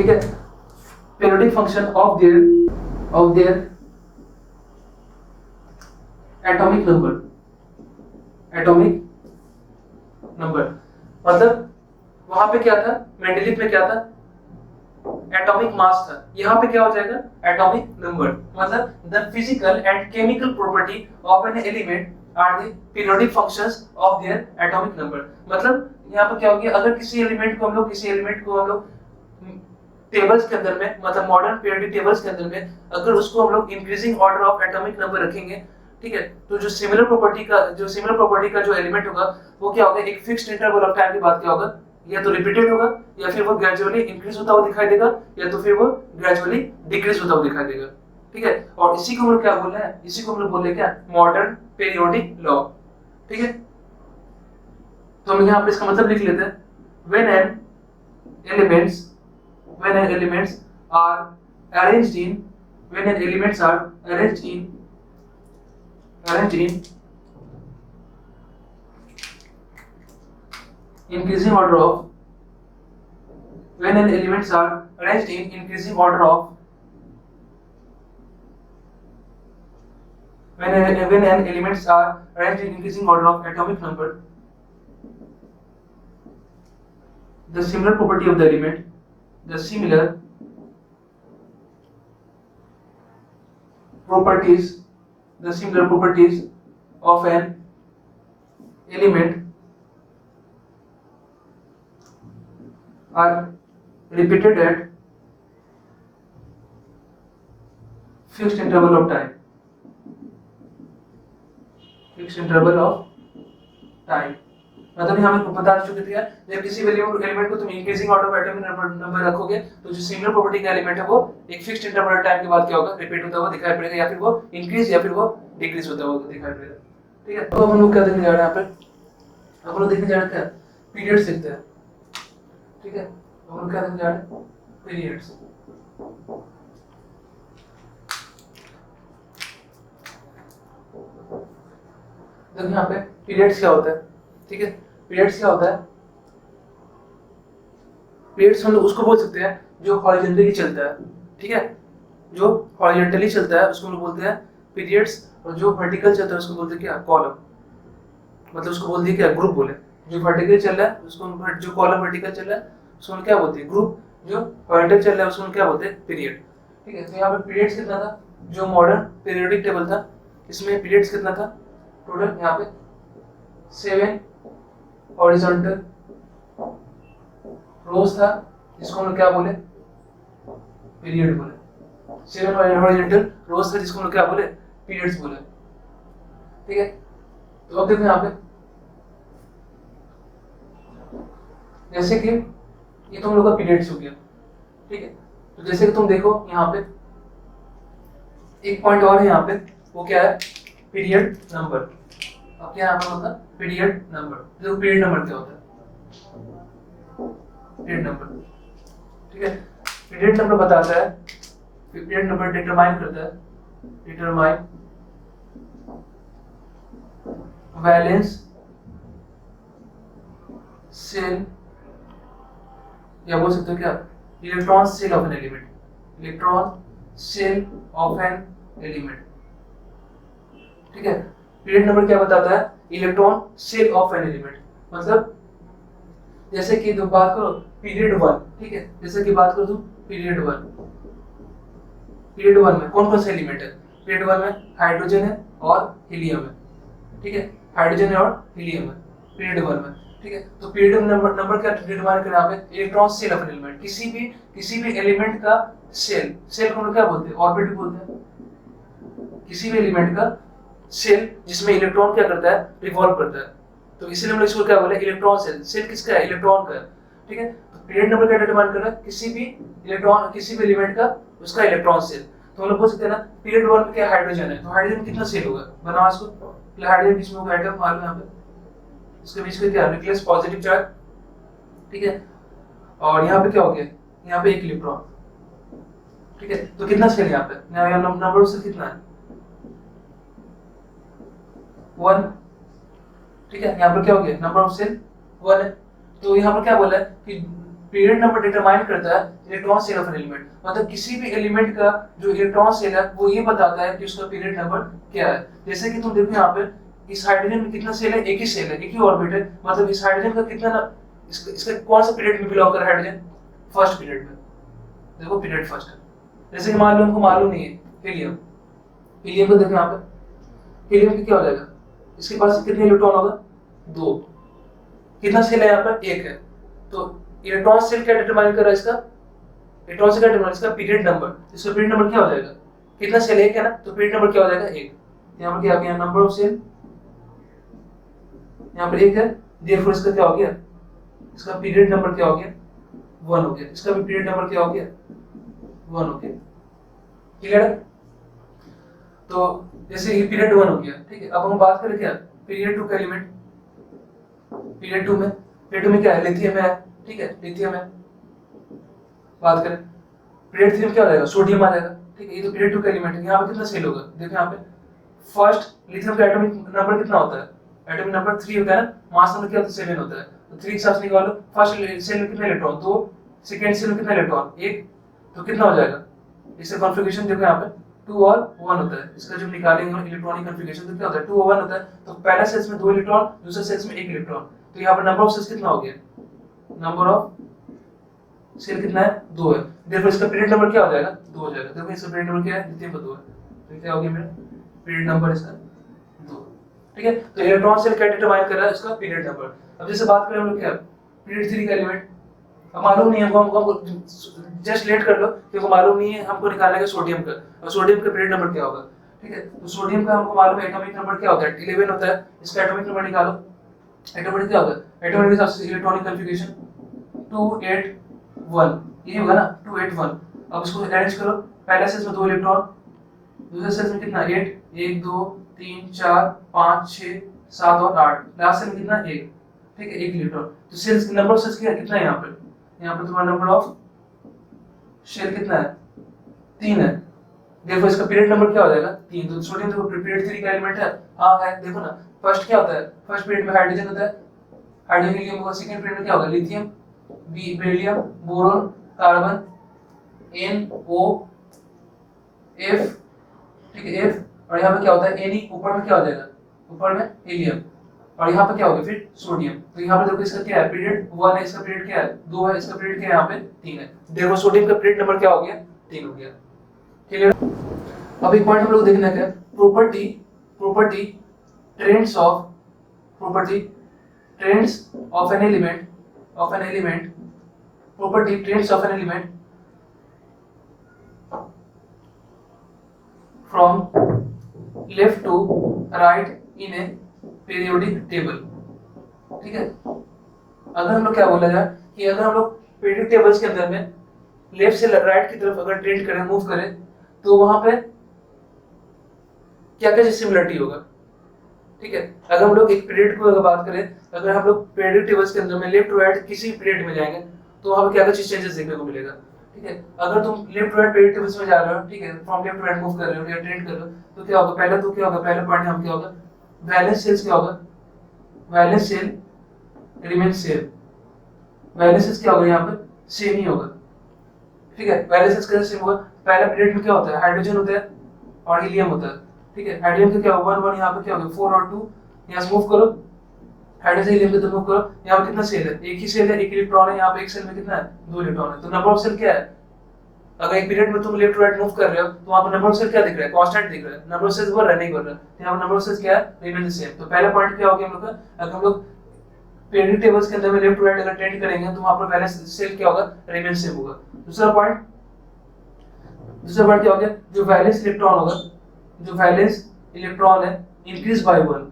ठीक है, periodic function of their atomic number मतलब वहां पे क्या था, मेंडलीव में क्या था, एटॉमिक मास था, यहाँ पे क्या हो जाएगा, एटॉमिक नंबर। मतलब the physical and chemical property of an element are the periodic functions of their atomic number. मतलब यहाँ पे क्या हो गया, अगर किसी एलिमेंट को हम लोग टेबल्स के अंदर में, मतलब मॉडर्न पीरियोडिक टेबल्स के अंदर में अगर उसको हम लोग increasing order of atomic number रखेंगे, ठीक है, तो जो सिमिलर प्रॉपर्टी का जो एलिमेंट होगा वो क्या होगा, एक फिक्स्ड इंटरवल ऑफ टाइम के बाद क्या होगा, या तो रिपीटेड होगा, या फिर वो ग्रेजुअली इंक्रीज होता हुआ दिखाई देगा, या तो फिर वो ग्रेजुअली डिक्रीज होता हुआ दिखाई देगा। ठीक है, और इसी को हम लोग क्या बोल रहे हैं, इसी को हम लोग बोल रहे हैं क्या, मॉडर्न पीरियोडिक लॉ। ठीक है, तो हम यहाँ पे इसका मतलब लिख लेते हैं, when an elements are arranged in when an elements are arranged in increasing order of when an elements are arranged in increasing order of when an elements are arranged in increasing order of atomic number, the similar property of the element, the similar properties of an element are repeated at fixed interval of time. मतलब यहाँ मैं बता चुके थे, जब किसी भी element को तुम increasing order of atomic number रखोगे तो जो सिमिलर प्रॉपर्टी का एलिमेंट है वो एक फिक्स्ड इंटरवल टाइम के बाद क्या होगा, रिपीट होता हुआ दिखाई पड़ेगा, या फिर वो इंक्रीज या फिर वो डिक्रीज होता हुआ दिखाई पड़ेगा। ठीक है, तो हम लोग क्या देखने जा रहे हैं यहाँ पे, हम लोग देखने जा रहे हैं पीरियड्स देखते हैं। ठीक है, हम लोग क्या देखने जा रहे हैं, पीरियड्स। देखो यहाँ पे पीरियड्स क्या होता है। ठीक है, पीरियड्स क्या होता है, पीरियड्स हम लोग उसको बोल सकते हैं जो हॉरिजॉन्टली चलता है। ठीक है, जो हॉरिजॉन्टली चलता है उसको हम लोग बोलते हैं पीरियड्स, और जो वर्टिकल चलता है उसको बोलते हैं क्या, कॉलम। मतलब उसको बोल दिया क्या, ग्रुप बोले। जो वर्टिकल चल रहा है उसको, जो कॉलम वर्टिकल चल रहा है उसको क्या बोलते हैं, ग्रुप। जो हॉरिजॉन्टल चल रहा है उसको क्या बोलते हैं, पीरियड। ठीक है, तो यहाँ पे पीरियड्स कितना था, जो मॉडर्न पीरियोडिक टेबल था इसमें पीरियड्स कितना था, टोटल यहाँ पे 7 हॉरिजॉन्टल रोज था, जिसको हम लोग क्या बोले, पीरियड बोले। 7 हॉरिजॉन्टल रोज था जिसको हम लोग क्या बोले, पीरियड्स बोले। ठीक है, तो अब देखो यहाँ पे, जैसे कि ये तुम लोग का पीरियड्स हो गया। ठीक है, तो जैसे कि तुम देखो यहाँ पे एक पॉइंट और है यहाँ पे, वो क्या है, पीरियड नंबर। अब क्या यहाँ पे होता है, पीरियड नंबर। देखो पीरियड नंबर क्या होता है, पीरियड नंबर। ठीक है, पीरियड नंबर बताता है, पीरियड नंबर डिटरमाइन करता है, डिटरमाइन वैलेंस सेल, या बोल सकते हो क्या, electron shell of an element, electron shell of an element. ठीक है, पीरियड नंबर क्या बताता है, electron shell of an element. मतलब जैसे कि तुम बात करो पीरियड 1, ठीक है, जैसे कि बात करो तुम पीरियड 1, पीरियड 1 में कौन कौन से एलिमेंट है, पीरियड 1 में हाइड्रोजन है और हीलियम है। ठीक है, हाइड्रोजन है और हीलियम है पीरियड 1 में। ठीक है, तो पीरियड नंबर क्या डिटरमाइन करना है, electron shell of an element. किसी भी एलिमेंट का सेल को हम क्या बोलते हैं, ऑर्बिट बोलते हैं। किसी भी एलिमेंट का सेल जिसमें इलेक्ट्रॉन क्या करता है, रिवॉल्व करता है, तो इसीलिए हम लोग इसको क्या बोले, इलेक्ट्रॉन सेल। सेल किसका है, इलेक्ट्रॉन का है। ठीक है, तो पीरियड नंबर क्या डिटरमाइन कर रहा है, किसी भी एलिमेंट का उसका इलेक्ट्रॉन सेल। तो हम लोग बोल सकते हैं ना, पीरियड 1 में क्या हाइड्रोजन है, तो हाइड्रोजन कितना सेल होगा, बनाओ इसको, हाइड्रोजन बीच में होगा एटम, मान लो यहाँ पे इसके बीच में क्या, न्यूक्लियस पॉजिटिव चार्ज। ठीक है, और यहाँ पे क्या हो गया, यहाँ पे एक इलेक्ट्रॉन। ठीक है, तो कितना सेल यहाँ पे, नंबर ऑफ सेल कितना है, 1। ठीक है, यहाँ पर क्या हो गया, नंबर ऑफ सेल 1 है। तो यहाँ पर क्या बोला है कि पीरियड नंबर डिटरमाइन करता है electron shell of an element, मतलब किसी भी एलिमेंट का जो इलेक्ट्रॉन शेल है वो ये बताता है कि उसका पीरियड नंबर क्या है। जैसे कि तुम देखो यहाँ पे इस हाइड्रोजन में कितना शेल है, एक ही शेल है, एक ही ऑर्बिट है, मतलब इस हाइड्रोजन का कितना इसका कौन सा पीरियड में बिलोंग कर रहा है हाइड्रोजन, फर्स्ट पीरियड में, देखो पीरियड फर्स्ट है। जैसे कि मान लो हमको मालूम नहीं है हीलियम, हीलियम को देखो यहाँ पे, हीलियम का क्या हो जाएगा, इसके पास कितने इलेक्ट्रॉन होगा, 2, कितना शेल है यहाँ पर, 1 है। तो इलेक्ट्रॉन शेल क्या डिटरमाइन कर रहा है इसका, इलेक्ट्रॉन शेल का डिटरमाइन इसका पीरियड नंबर, इसका पीरियड नंबर क्या हो जाएगा, कितना शेल 1 है ना, तो पीरियड नंबर क्या हो जाएगा 1। यहाँ पर क्या आ गया, नंबर ऑफ शेल यहाँ पर 1 है, देयरफॉर इसका क्या हो गया, इसका पीरियड नंबर क्या हो गया, 1 हो गया, इसका भी पीरियड नंबर क्या हो गया, 1 हो गया। क्लियर है? तो जैसे ये पीरियड 1 हो गया, ठीक है। अब हम बात करें क्या पीरियड 2 का एलिमेंट, पीरियड 2 में क्या है, लिथियम है, ठीक है, लिथियम है। बात करें पीरियड 3 में क्या हो जाएगा, सोडियम आ जाएगा, ठीक है। ये तो पीरियड 2 का एलिमेंट है। यहाँ पे कितना सेल होगा, देखो यहाँ पे फर्स्ट लिथियम का एटॉमिक नंबर कितना होता है, एटॉमिक नंबर 3 होता है ना, मास नंबर क्या होता है 7 होता है, तो 3 के साथ निकालो, फर्स्ट सेल में कितने इलेक्ट्रॉन, 2, सेकंड सेल में कितने इलेक्ट्रॉन, 1, तो कितना हो जाएगा, इसका कॉन्फ़िगरेशन देखो यहाँ पे 2 और 1 होता है। इसका जब निकालेंगे इलेक्ट्रॉनिक कॉन्फ़िगरेशन तो क्या होता है, 2 और 1 होता है। तो पहला सेल्स में 2 इलेक्ट्रॉन, दूसरे सेल्स में 1 इलेक्ट्रॉन, तो यहाँ पर नंबर ऑफ सेल्स कितना हो गया, नंबर ऑफ सेल कितना है, 2 है। देखो इसका पीरियड नंबर क्या हो जाएगा, 2 हो जाएगा। देखो इसका पीरियड नंबर क्या है, लिथियम का 2 है, तो क्या हो गया मेरा पीरियड नंबर इसका 2, ठीक है। तो इलेक्ट्रॉन सेल क्या डिटरमाइन कर रहा है, इसका पीरियड नंबर। अब जैसे बात करें हम लोग क्या पीरियड 3 का एलिमेंट, अब मालूम नहीं है हमको जस्ट लेट कर लो क्योंकि मालूम नहीं है, हमको निकालना है सोडियम का, और सोडियम का पीरियड नंबर क्या होगा, ठीक है। तो सोडियम का हमको मालूम है एटॉमिक नंबर क्या होता है, 11 होता है। इसका एटॉमिक नंबर निकालो, एटॉमिक क्या होता है, एटॉमिक के हिसाब से इलेक्ट्रॉनिक कॉन्फ़िगरेशन 281, ये होगा ना 281। अब इसको अरेंज करो, पहले सेल में 2 इलेक्ट्रॉन, दूसरे सेल में कितना 8, 1 2 3 4 5 6 7 और 8, लास्ट सेल में कितना 1, ठीक है, 1 इलेक्ट्रॉन। तो सेल्स नंबर ऑफ सेल्स कितना है यहाँ पर, यहाँ पर तुम्हारा नंबर ऑफ शेल कितना है, 3 है। देखो इसका पीरियड नंबर क्या हो जाएगा, 3। तो सोडियम देखो पीरियड 3 का एलिमेंट है, हाँ है। देखो ना फर्स्ट क्या होता है, फर्स्ट पीरियड में हाइड्रोजन होता है, हाइड्रोजन हीलियम होगा। सेकंड पीरियड में क्या होगा, lithium, beryllium, boron, carbon, NO F, ठीक है, F, और यहाँ पे क्या होता है Ne, ऊपर में क्या हो जाएगा, ऊपर में हीलियम, और यहाँ पे क्या होगा फिर सोडियम। तो यहाँ पे देखो इसका क्या है, पीरियड 1 है, इसका पीरियड क्या है 2 है, इसका पीरियड क्या है यहाँ पे 3 है। देखो सोडियम का पीरियड नंबर क्या हो गया, 3 हो गया। क्लियर? अब एक पॉइंट हम लोग देखना है, property property trends of an element property trends of an element from left to right in a periodic table, ठीक है। अगर हम लोग क्या बोला जाए कि अगर हम लोग पीरियोडिक टेबल्स के अंदर में लेफ्ट से राइट की तरफ अगर ट्रेंड करें, मूव करें, तो वहां पे क्या क्या सिमिलरिटी होगा, ठीक है। अगर हम लोग एक पीरियड को अगर बात करें, अगर हम लोग पीरियोडिक टेबल्स के अंदर में लेफ्ट टू राइट किसी पीरियड में जाएंगे तो वहां पे क्या क्या चेंजेस देखने को मिलेगा, ठीक है। अगर तुम left to right periodic tables में जा रहे हो, ठीक है, from left to right move कर रहे हो या ट्रेंड कर रहे हो, तो क्या होगा, पहला तो क्या होगा, पहला पॉइंट हम क्या होगा, वैलेंस सेल्स क्या होगा, valence shell remain same, valence shells क्या होगा यहाँ पे सेम ही होगा, ठीक है। वैलेंस सेल्स कैसे सेम होगा, पहला पीरियड में क्या होता है, हाइड्रोजन होता है और हीलियम होता है, ठीक है। हाइड्रोजन का क्या होगा 1 1, यहाँ पे क्या होगा 4 और 2, यहाँ से मूव करो, हाइड्रोजन हीलियम के तो मूव करो, यहाँ पे कितना सेल है, एक ही सेल है, 1 इलेक्ट्रॉन है, यहाँ पे एक सेल में कितना है 2 इलेक्ट्रॉन है। तो नंबर ऑफ सेल क्या है, अगर एक पीरियड में तुम लेफ्ट टू राइट मूव कर रहे हो तो वहां पर नंबर ऑफ सेल क्या दिख रहा है, कांस्टेंट दिख रहा है, नंबर ऑफ सेल्स बढ़ रहा है नहीं बढ़ रहा, तो यहाँ पर नंबर ऑफ सेल्स क्या है, रिमेन सेम। तो पहला पॉइंट क्या हो गया हम लोग का, अगर हम लोग पीरियोडिक टेबल्स के अंदर में लेफ्ट टू राइट अगर ट्रेंड करेंगे तो वहां पर वैलेंस सेल क्या होगा, रिमेन सेम होगा। दूसरा पॉइंट क्या हो गया, जो वैलेंस इलेक्ट्रॉन होगा, जो वैलेंस इलेक्ट्रॉन है इंक्रीज बाय 1,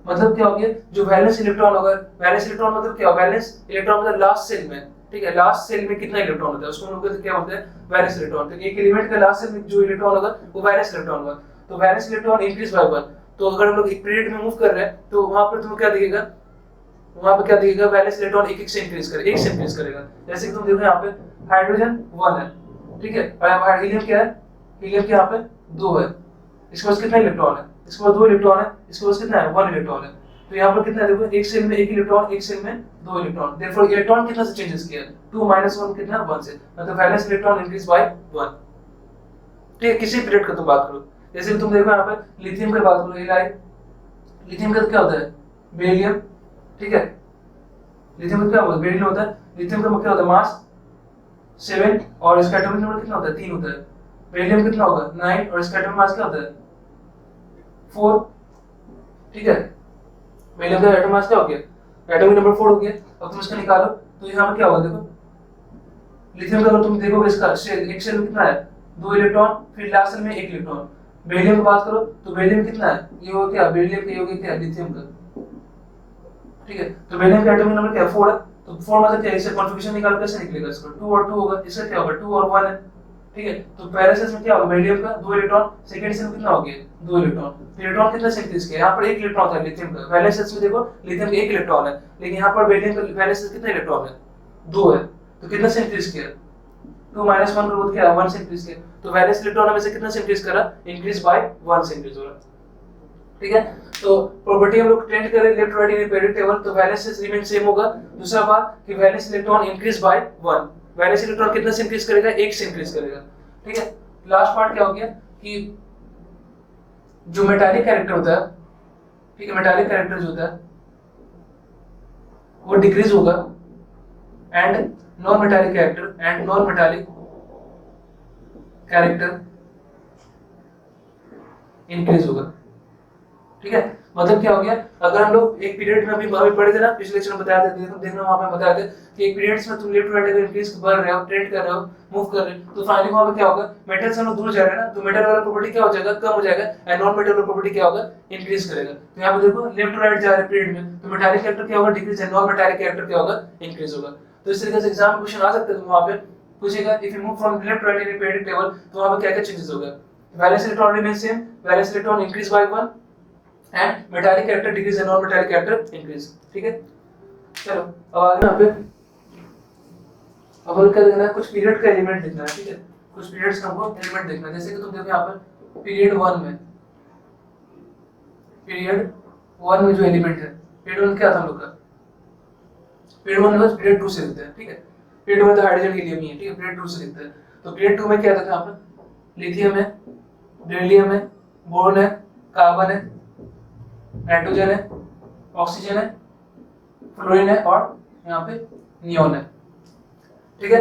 मतलब क्या हो गया, जो वैलेंस इलेक्ट्रॉन होगा, वैलेंस इलेक्ट्रॉन मतलब क्या, वैलेंस इलेक्ट्रॉन मतलब लास्ट सेल में, ठीक है, लास्ट सेल में कितना इलेक्ट्रॉन होता है उसको हम लोग क्या बोलते हैं, वैलेंस इलेक्ट्रॉन। तो एक एलिमेंट का लास्ट सेल में जो इलेक्ट्रॉन होगा वो वैलेंस इलेक्ट्रॉन होगा, तो वैलेंस इलेक्ट्रॉन इंक्रीज बाय 1। तो अगर हम लोग एक पीरियड में मूव कर रहे हैं तो वहां पर तुम्हें क्या दिखेगा, वहां पर क्या दिखेगा, वैलेंस इलेक्ट्रॉन एक से इंक्रीज करेगा। जैसे कि तुम देखो यहाँ पे हाइड्रोजन 1 है, ठीक है, और यहाँ पर हीलियम क्या है, हीलियम के यहाँ पे 2 है, इसके पास कितना इलेक्ट्रॉन है, इसके पास 2 इलेक्ट्रॉन है, इसके पास कितना है 1 इलेक्ट्रॉन है। तो यहाँ पर कितना है देखो, एक सेल में एक इलेक्ट्रॉन, एक सेल में दो इलेक्ट्रॉन, देयरफॉर इलेक्ट्रॉन कितना से चेंजेस किया, 2 - 1 कितना 1 से, मतलब वैलेंस इलेक्ट्रॉन इंक्रीज बाय 1। ठीक है, किसी पीरियड का तुम बात करो, जैसे तुम देखो यहाँ पर लिथियम की बात करो, एलाइ लिथियम का क्या होता है, बेरिलियम। ठीक है, लिथियम का क्या होता है, बेरिलियम होता है। लिथियम का क्या होता है, मास 7 और इसका एटॉमिक नंबर कितना होता है, 3 होता है। बेरिलियम कितना होगा, 9 और इसका एटॉमिक मास क्या होता है, 4। ठीक है, बेरिलियम का एटॉमिक मास क्या हो गया, एटॉमिक नंबर 4 हो गया। अब तुम इसका निकालो तो यहाँ पर क्या होगा देखो, लिथियम का अगर तुम देखोगे इसका शेल, एक शेल में कितना है, 2 इलेक्ट्रॉन, फिर लास्ट शेल में 1 इलेक्ट्रॉन। बेरिलियम की बात करो तो बेरिलियम कितना है, ये हो क्या, बेरिलियम का ये हो गया क्या, लिथियम का। ठीक है, तो बेरिलियम का एटॉमिक नंबर क्या है, 4 है। तो 4 मतलब क्या है, इससे कॉन्फ़िगरेशन निकाल कैसे निकलेगा, इसका 2 और 2 होगा, इसका क्या होगा 2 और 1 है। ठीक है, तो पहले सेल में क्या होगा, बेरिलियम का 2 इलेक्ट्रॉन, सेकंड सेल में कितना हो गया, 2 इलेक्ट्रॉन। तो इलेक्ट्रॉन कितना से इंक्रीज किया, यहाँ पर 1 इलेक्ट्रॉन था लिथियम का, वैलेंस सेल में देखो लिथियम का 1 इलेक्ट्रॉन है, लेकिन यहाँ पर बेरिलियम का वैलेंस सेल कितना इलेक्ट्रॉन है, 2 है। तो कितना से इंक्रीज किया, 2 - 1 का मतलब क्या है, 1 से इंक्रीज किया। तो वैलेंस इलेक्ट्रॉन में से कितना से इंक्रीज करा, इंक्रीज बाय 1 से इंक्रीज हो रहा। ठीक है, तो प्रॉपर्टी हम लोग ट्रेंड करें इलेक्ट्रोलाइट इन पीरियोडिक टेबल, तो वैलेंस रिमेन सेम होगा। दूसरा बात कि valence electron increase by 1, valence electron कितना से इंक्रीज करेगा, 1 से इंक्रीज करेगा। ठीक है, लास्ट पार्ट क्या हो गया कि जो मेटालिक कैरेक्टर होता है, ठीक है, मेटालिक कैरेक्टर जो होता है वो डिक्रीज होगा, and non metallic character increase होगा। ठीक है, मतलब क्या हो गया, अगर हम लोग एक पीरियड में अभी पढ़े थे ना, पिछले लेक्चर में बताया था, देखना वहां पे बताया था कि एक पीरियड्स में तुम लेफ्ट राइट अगर इंक्रीज बढ़ रहे हो, ट्रेंड कर रहे हो, मूव कर रहे हो, तो फाइनली वहां पे क्या होगा, मेटल से हम लोग दूर जा रहे हैं ना, तो मेटल वाला प्रॉपर्टी क्या हो जाएगा, कम हो जाएगा, एंड नॉन मेटल वाला प्रॉपर्टी क्या होगा, इंक्रीज करेगा। तो यहाँ पे देखो लेफ्ट टू राइट जा रहे हैं पीरियड में, तो मेटालिक कैरेक्टर क्या होगा, decrease, and non metallic character क्या होगा, इंक्रीज होगा। तो इस तरीके से एग्जाम में क्वेश्चन आ सकता है, वहां पे पूछेगा if you move from left to right in periodic table, तो वहां पे क्या क्या चेंजेस होगा, valence electron remain same, valence electron increase by 1 and metallic character decrease and non metallic character increase. ठीक है, चलो अब आगे यहाँ पे अब हम क्या देखना है, कुछ पीरियड का एलिमेंट देखना है। ठीक है, कुछ पीरियड्स का हमको एलिमेंट देखना है, जैसे कि तुम देखो यहाँ पर पीरियड 1 में, पीरियड 1 में जो एलिमेंट है, पीरियड 1 क्या था हम लोग का, पीरियड 1 में पीरियड 2 से लिखते हैं। ठीक है, पीरियड 1 तो हाइड्रोजन हीलियम ही है, ठीक है, पीरियड 2 से लिखते हैं। तो पीरियड 2 में क्या था यहाँ पर, लिथियम है, बेरिलियम है, बोरोन है, कार्बन है, नाइट्रोजन है, ऑक्सीजन है, फ्लोरीन है, और यहाँ पे नियोन है। ठीक है,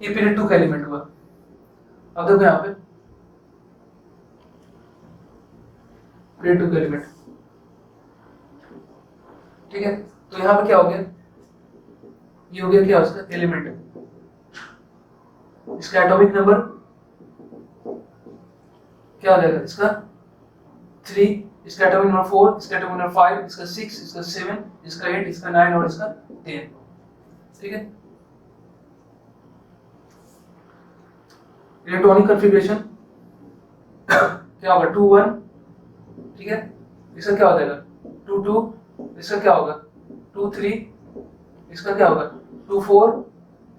ये पीरियड 2 का एलिमेंट हुआ। अब देखो यहाँ पे पीरियड 2 का एलिमेंट, ठीक है, तो यहाँ पे क्या हो गया, ये हो गया क्या उसका एलिमेंट, इसका एटॉमिक नंबर क्या हो जाएगा, इसका 3, इसका एटॉमिक नंबर 4, इसका एटॉमिक नंबर 5, इसका 6, इसका 7, इसका 8, इसका 9 और इसका 10। ठीक है, इलेक्ट्रॉनिक कॉन्फ़िगरेशन क्या होगा, 2 1। ठीक है, इसका क्या हो जाएगा 2 2, इसका क्या होगा 2 3, इसका क्या होगा 2 4,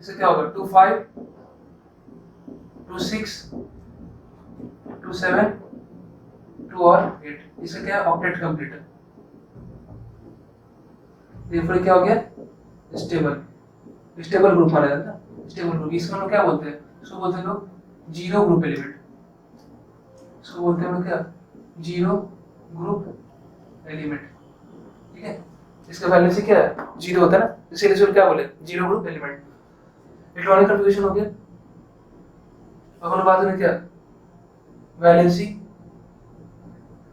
इसका क्या होगा 2 5, 2 6, 2 7, 2 और 8। इसका क्या है, ऑक्टेट कंप्लीट है। ये फिर क्या हो गया, स्टेबल ग्रुप माना जाता है, स्टेबल ग्रुप। इसको लोग क्या बोलते हैं, इसको बोलते हैं लोग जीरो ग्रुप एलिमेंट, इसको बोलते हैं लोग क्या, जीरो ग्रुप एलिमेंट। ठीक है, इसका वैलेंसी क्या है, जीरो होता है ना, इसीलिए इसको क्या बोले, zero group element. Electronic configuration हो गया। अब हम बात करें क्या, वैलेंसी।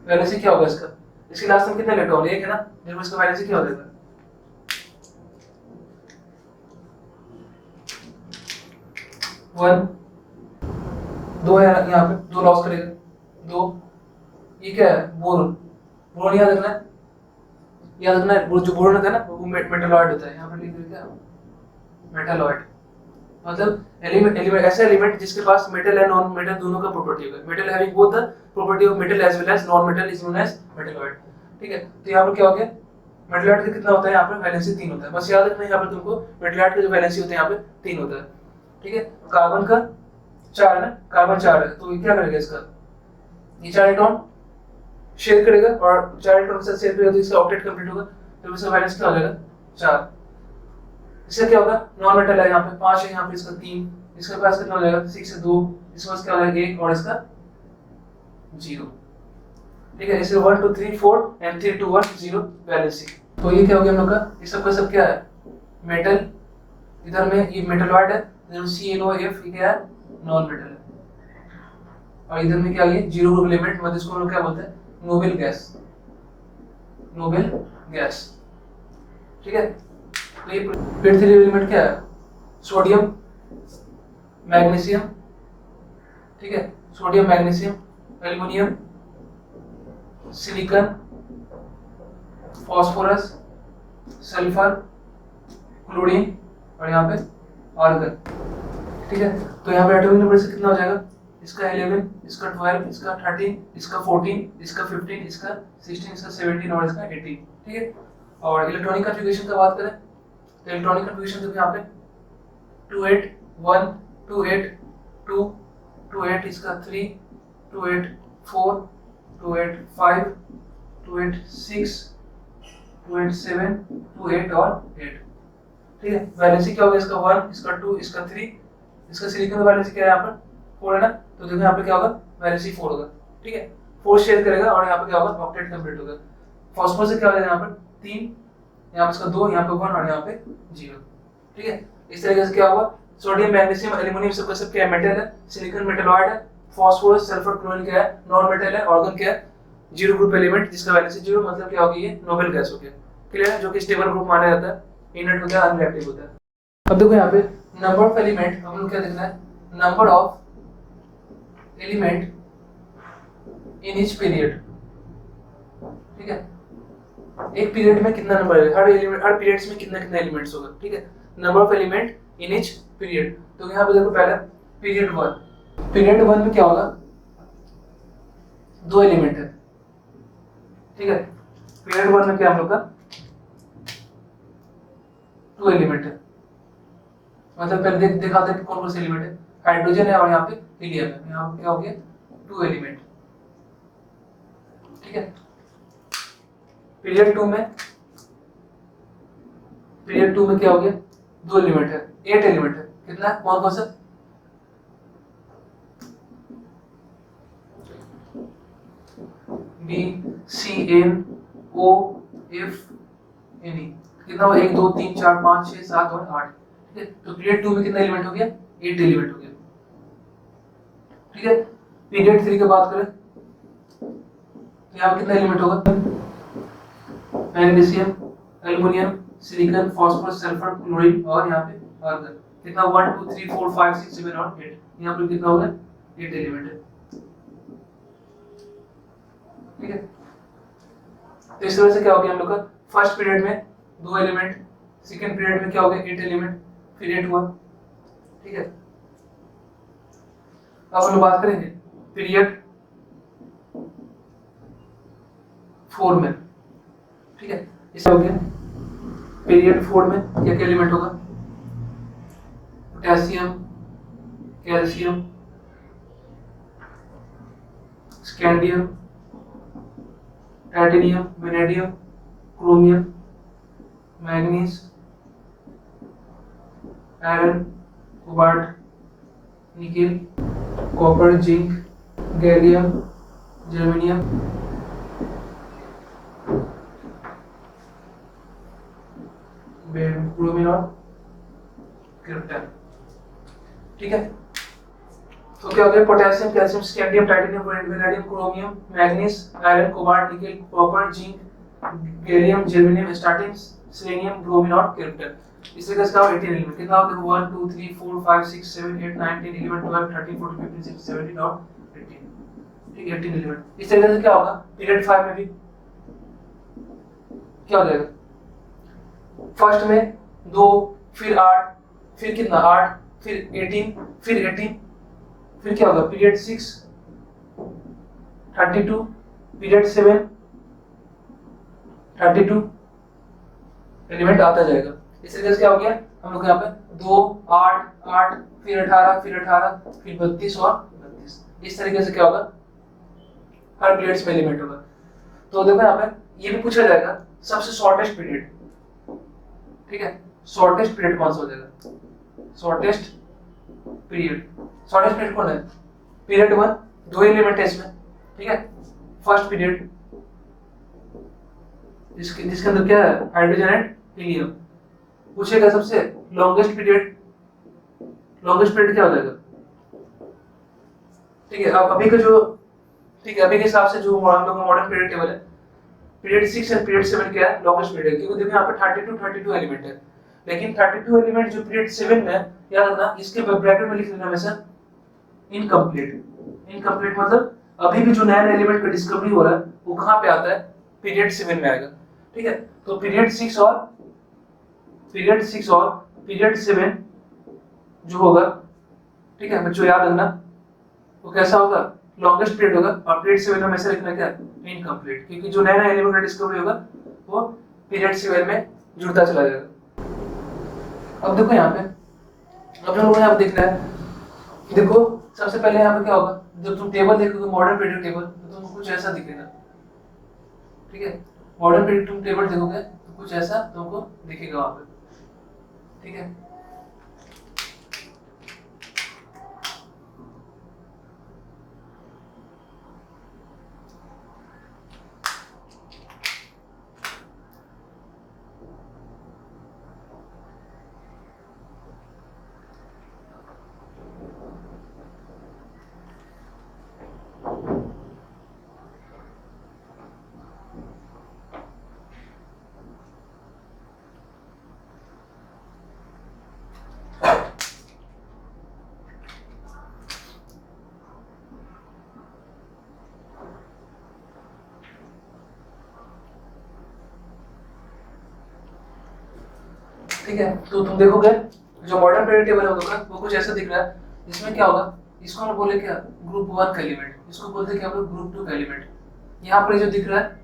वैलेंसी क्या होगा इसका, इसके लास्ट में कितने इलेक्ट्रॉन, एक है ना, जब इसका वैलेंसी क्या हो जाएगा, 1 2 है यहाँ पे, 2 लॉस करेगा 2। ये क्या है, बोरोन, बोरोन याद रखना है, याद रखना है, जो बोरोन था ना वो मेटलॉइड होता है, यहाँ पर लिख दो क्या, मेटलॉइड, मतलब एलिमेंट, ऐसा एलिमेंट जिसके पास मेटल एंड नॉन मेटल दोनों का प्रॉपर्टी होगा, metal having both the property of metal as well as non metal is known as metalloid. ठीक है, तो यहाँ पर क्या हो गया, मेटलॉइड का कितना होता है, यहाँ पर वैलेंसी 3 होता है, बस याद रखना है, यहाँ पर तुमको मेटलॉइड का जो वैलेंसी होता है यहाँ पे 3 होता है। ठीक है, कार्बन का 4 है ना, कार्बन 4 है, तो ये क्या करेगा इसका, ये 4 इलेक्ट्रॉन शेयर करेगा और 4 इलेक्ट्रॉन के साथ शेयर करेगा तो इसका ऑक्टेट कंप्लीट होगा, तो इसका वैलेंस क्या हो जाएगा 4। इसका क्या होगा, नॉन मेटल है, यहाँ पे 5 है, यहाँ पे इसका 3, इसके पास कितना हो जाएगा 6 से 2, इसके पास क्या हो जाएगा 1 और इसका 0। ठीक है, इसके 1 2 3 4 एंड 3 2 1 0 वैलेंसी। तो ये क्या हो गया हम लोग का, ये सब का सब क्या है मेटल, इधर में ये मेटलॉइड है, इधर में CnOF ये क्या है नॉन मेटल है, और इधर में क्या है जीरो ग्रुप एलिमेंट, मतलब इसको हम लोग क्या बोलते हैं नोबेल गैस, नोबेल गैस। ठीक है, तो ये पेड 3 एलिमेंट क्या है, सोडियम मैग्नीशियम, ठीक है, sodium magnesium aluminium silicon phosphorus sulphur chlorine और यहाँ पे आर्गन। ठीक है, तो यहाँ पे एटॉमिक नंबर से कितना हो जाएगा, इसका 11, इसका 12, इसका 13, इसका 14, इसका 15, इसका 16, इसका 17 और इसका 18। ठीक है, और इलेक्ट्रॉनिक कॉन्फ़िगरेशन का बात करें तो इलेक्ट्रॉनिक कॉन्फ़िगरेशन देखो यहाँ पे 28 1 28 2 28, इसका 3 28 4 28 5 28 6 28 7 28 और 8। ठीक है, वैलेंसी क्या होगा इसका 1, इसका 2, इसका 3, इसका सिलिकॉन का वैलेंसी क्या है यहाँ पर 4 है ना, तो देखो यहाँ पे क्या होगा वैलेंसी 4 होगा। ठीक है, 4 शेयर करेगा और यहाँ पे क्या होगा ऑक्टेट कंप्लीट होगा। फास्फोरस से क्या हो जाएगा यहाँ पर 3, यहाँ पे इसका 2, यहाँ पे 1 और यहाँ पे 0। ठीक है, इस तरीके से क्या होगा सोडियम मैग्नीशियम एल्युमिनियम सबका सब क्या मेटल है, सिलिकॉन मेटलॉइड है, फास्फोरस सल्फर क्लोरीन क्या है नॉन मेटल है, ऑर्गन क्या है जीरो ग्रुप एलिमेंट जिसका वैलेंसी 0, मतलब क्या होगी ये नोबेल गैस हो गया। क्लियर है, जो कि स्टेबल ग्रुप माना जाता है, इनर्ट होता है, अनरिएक्टिव होता है। अब देखो यहाँ पे नंबर ऑफ एलिमेंट हम लोग क्या देखना है, number of element in each period. ठीक है, एक पीरियड में कितना नंबर है, हर एलिमेंट हर पीरियड्स में कितना कितना एलिमेंट्स होगा। ठीक है, number of element in each period. तो यहाँ पे देखो पहला पीरियड 1, पीरियड 1 में क्या होगा 2 एलिमेंट है। ठीक है, पीरियड 1 में क्या हम लोग का 2 एलिमेंट है, मतलब पहले दिखाते हैं कौन कौन से एलिमेंट है, हाइड्रोजन है और यहाँ पे हीलियम है, यहाँ पे क्या हो गया 2 एलिमेंट। ठीक है, पीरियड 2 में क्या हो गया 2 एलिमेंट है, 8 एलिमेंट है, कितना है कौन कौन सा B C N O F N E, कितना हुआ 1 2 3 4 5 6 7 और 8। ठीक है, तो पीरियड 2 में कितना एलिमेंट हो गया 8 एलिमेंट हो गया। ठीक है, पीरियड 3 की बात करें तो यहाँ कितना एलिमेंट होगा, magnesium aluminium silicon phosphorus sulphur chlorine और यहाँ पे आर्गन, कितना 1 2 3 4 5 6 7 और 8, यहाँ पे कितना होगा 8 एलिमेंट है। ठीक है, तो इस तरह से क्या हो गया हम लोग का फर्स्ट पीरियड में 2 एलिमेंट, सेकंड पीरियड में क्या हो गया 8 एलिमेंट, फिर 8 हुआ। ठीक है, अब हम लोग बात करेंगे पीरियड 4 में। ठीक है, इसे हो गया पीरियड 4 में क्या क्या एलिमेंट होगा, potassium calcium scandium titanium vanadium chromium manganese iron cobalt nickel copper zinc gallium germanium bromine और क्रिप्टन। ठीक है, तो क्या हो गया potassium calcium scandium titanium vanadium chromium manganese iron cobalt nickel copper zinc gallium germanium starting selenium bromine और krypton. इस तरह से 18 एलिमेंट कितना होता है 1 2 3 4 5 6 7 8 9 10 11 12 13 14 15 16 17 और 18। ठीक है, 18 एलिमेंट। इस तरह से क्या होगा पीरियड 5 में भी क्या हो जाएगा, फर्स्ट में 2 फिर 8 फिर कितना 8 फिर 18 फिर 18 फिर क्या होगा पीरियड 6 32 पीरियड 7 32 एलिमेंट आता जाएगा। इस तरीके से क्या हो गया हम लोग यहाँ पे 2 8 8 फिर 18 फिर 18 फिर 32 और 32। इस तरीके से क्या होगा हर पीरियड्स में एलिमेंट होगा। तो देखो यहाँ पे ये भी पूछा जाएगा सबसे शॉर्टेस्ट पीरियड, ठीक है, शॉर्टेस्ट पीरियड कौन सा हो जाएगा, शॉर्टेस्ट पीरियड, शॉर्टेस्ट पीरियड कौन है, पीरियड 1, 2 एलिमेंट है इसमें, ठीक है, फर्स्ट पीरियड जिसके अंदर क्या है, हाइड्रोजन एंड हीलियम। पूछेगा सबसे लॉन्गेस्ट पीरियड, लॉन्गेस्ट पीरियड क्या हो जाएगा, ठीक है। अब अभी का जो, ठीक है, अभी के हिसाब से जो हम लोग का मॉडर्न पीरियड टेबल है, पीरियड 6 एंड पीरियड 7 क्या है, लॉन्गेस्ट पीरियड है, क्योंकि देखो यहाँ पे 32 एलिमेंट है, लेकिन 32 एलिमेंट जो पीरियड 7 में, याद रखना इसके ब्रैकेट में लिख लेना हमेशा इनकम्प्लीट। इनकम्प्लीट मतलब अभी भी जो नया एलिमेंट का डिस्कवरी हो रहा है वो कहाँ पे आता है, पीरियड 7 में आएगा, ठीक है। तो पीरियड 6 और पीरियड 7 जो होगा, ठीक है बच्चों याद रखना, वो कैसा होगा, लॉन्गेस्ट पीरियड होगा, और पीरियड 7 में हमेशा लिखना क्या, इनकम्प्लीट, क्योंकि जो नया एलिमेंट का डिस्कवरी होगा वो पीरियड 7 में जुड़ता चला जाएगा। अब देखो यहाँ पे, अब हम लोग यहाँ पे देख रहे हैं, देखो सबसे पहले यहाँ पे क्या होगा, जब तुम टेबल देखोगे मॉडर्न पीरियड टेबल, तो तुमको कुछ ऐसा दिखेगा, ठीक है, मॉडर्न पीरियड तुम टेबल देखोगे तो कुछ ऐसा तुमको दिखेगा वहां पे, ठीक है। ठीक है, तो तुम देखोगे जो मॉडर्न पीरियड टेबल होगा वो कुछ ऐसा दिख रहा है, जिसमें क्या होगा, इसको हम बोले क्या, ग्रुप 1 का एलिमेंट, इसको बोलते क्या हम लोग, ग्रुप 2 का एलिमेंट। यहाँ पर जो दिख रहा है,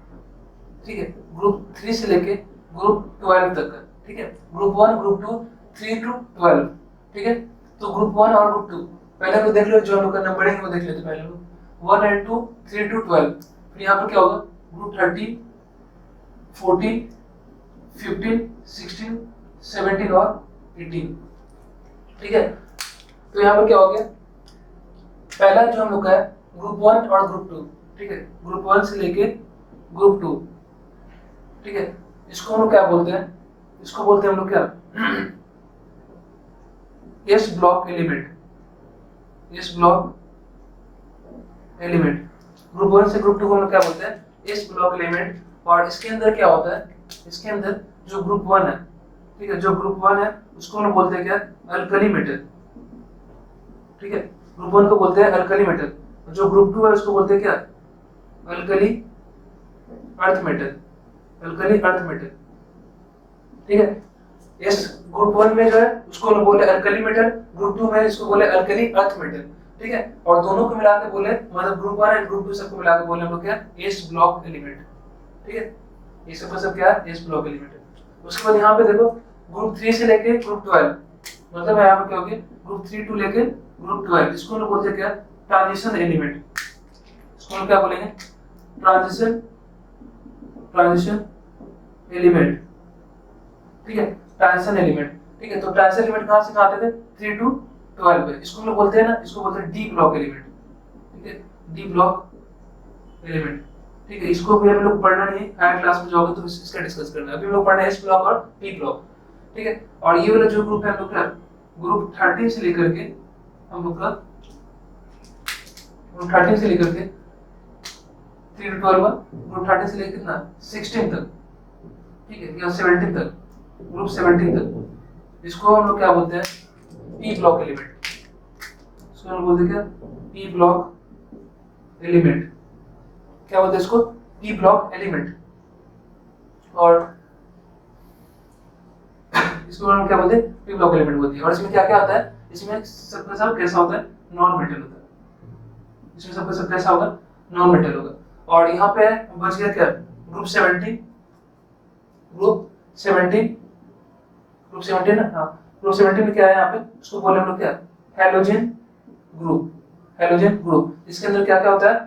ठीक है, ग्रुप 3 से लेके ग्रुप 12 तक का, ठीक है, ग्रुप 1, ग्रुप 2, 3 to 12, ठीक है। तो ग्रुप 1 और ग्रुप 2 पहले लोग देख लो, जो हम लोग का नंबरिंग है वो देख लेते पहले लोग, 1 and 2, 3 to 12, फिर यहाँ पर क्या होगा, ग्रुप 13, 14, 15, 16, 17 और 18, ठीक है। तो यहाँ पर क्या हो गया, पहला जो हम लोग का है ग्रुप 1 और ग्रुप 2, ठीक है, ग्रुप 1 से लेके ग्रुप 2, ठीक है, इसको हम लोग क्या बोलते हैं, इसको बोलते हैं हम लोग क्या, S block element, S block element. Group 1 से ग्रुप 2 को हम लोग क्या बोलते हैं, एस ब्लॉक एलिमेंट। और इसके अंदर क्या होता है, इसके अंदर जो ग्रुप 1 है, ठीक है, जो ग्रुप 1 है उसको हम बोलते हैं क्या, अल्कली मेटल, ठीक है, ग्रुप 1 को बोलते हैं अल्कली मेटल, जो ग्रुप 2 है उसको बोलते हैं क्या, alkali earth metal, alkali earth metal, ठीक है। इस ग्रुप 1 में जो है उसको हम बोले अल्कली मेटल, ग्रुप 2 में इसको बोले अल्कली अर्थ मेटल, ठीक है। और दोनों को मिला के बोले, मतलब ग्रुप 1 और ग्रुप 2 सबको मिला के बोले हम लोग क्या, एस ब्लॉक एलिमेंट, ठीक है, ये सब क्या है, एस ब्लॉक एलिमेंट। उसके बाद यहाँ पे देखो ग्रुप 3 से लेके ग्रुप 12, मतलब यहाँ पे क्या हो गया, ग्रुप 3 टू लेके ग्रुप 12, इसको हम बोलते हैं क्या, ट्रांजिशन एलिमेंट, इसको हम क्या बोलेंगे, ट्रांजिशन एलिमेंट, ठीक है, ट्रांजिशन एलिमेंट, ठीक है। तो ट्रांजिशन एलिमेंट कहाँ से कहाँ आते थे, 3 to 12 पे, इसको हम लोग बोलते हैं ना, इसको बोलते हैं डी ब्लॉक एलिमेंट, ठीक है, डी ब्लॉक एलिमेंट, ठीक है। इसको भी हम लोग पढ़ना नहीं है, हायर क्लास में जाओगे तो इसका डिस्कस करना है, अभी हम लोग पढ़ना है एस ब्लॉक और पी ब्लॉक, ठीक है। और ये वाला जो ग्रुप है हम लोग का, ग्रुप 13 से लेकर के हम लोग का, ग्रुप 13 से लेकर के 3 to 12, ग्रुप 13 से लेकर कितना 16 तक, ठीक है, या 17 तक, ग्रुप 17 तक, इसको हम लोग क्या बोलते हैं, पी ब्लॉक एलिमेंट, इसको हम बोलते हैं क्या, पी ब्लॉक एलिमेंट, क्या बोलते हैं इसको, पी ब्लॉक एलिमेंट। और इसको हम क्या बोलते हैं, पी ब्लॉक एलिमेंट बोलते हैं। और इसमें क्या क्या आता है, इसमें सबका सब कैसा होता है, नॉन मेटल होता है, इसमें सबका सब कैसा होगा, नॉन मेटल होगा। और यहाँ पे बच गया क्या, ग्रुप 17, ग्रुप 17, ग्रुप 17 ना, हाँ, ग्रुप 17 में क्या है यहाँ पे, उसको बोले हम लोग क्या, हैलोजन ग्रुप, हैलोजन ग्रुप। इसके अंदर क्या क्या होता है,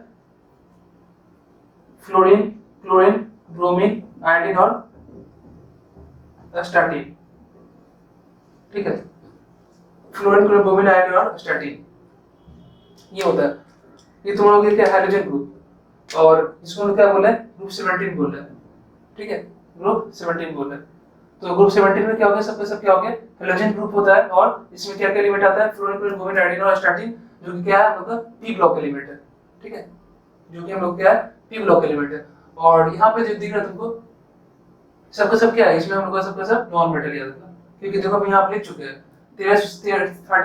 फ्लोरीन, क्लोरीन, ब्रोमीन, आयोडीन और स्टैटिन। ठीक है, फ्लोरीन, क्लोरीन, ब्रोमीन, आयोडीन और स्टैटिन, ये होता है। ये तुम लोग क्या हाइड्रोजन ग्रुप, और इसको हम क्या बोला है, ग्रुप 17 बोल रहे हैं। ठीक है, ग्रुप 17 बोल रहे हैं। तो ग्रुप 17 में क्या हो गया, सबका सब क्या हो गया, हेलोजन ग्रुप होता है, और इसमें क्या क्या एलिमेंट आता है, फ्लोरीन, क्लोरीन, ब्रोमीन, आयोडीन और स्टैटिन, जो कि क्या है हम लोग का पी ब्लॉक एलिमेंट है। ठीक है, जो कि हम लोग क्या है, पी ब्लॉक एलिमेंट है। और यहाँ पे जो दिख रहा है तुमको, सबका सब क्या है, इसमें हम लोग का सबका सब नॉन मेटल याद रखना, क्योंकि देखो हम यहाँ पे लिख चुके हैं 13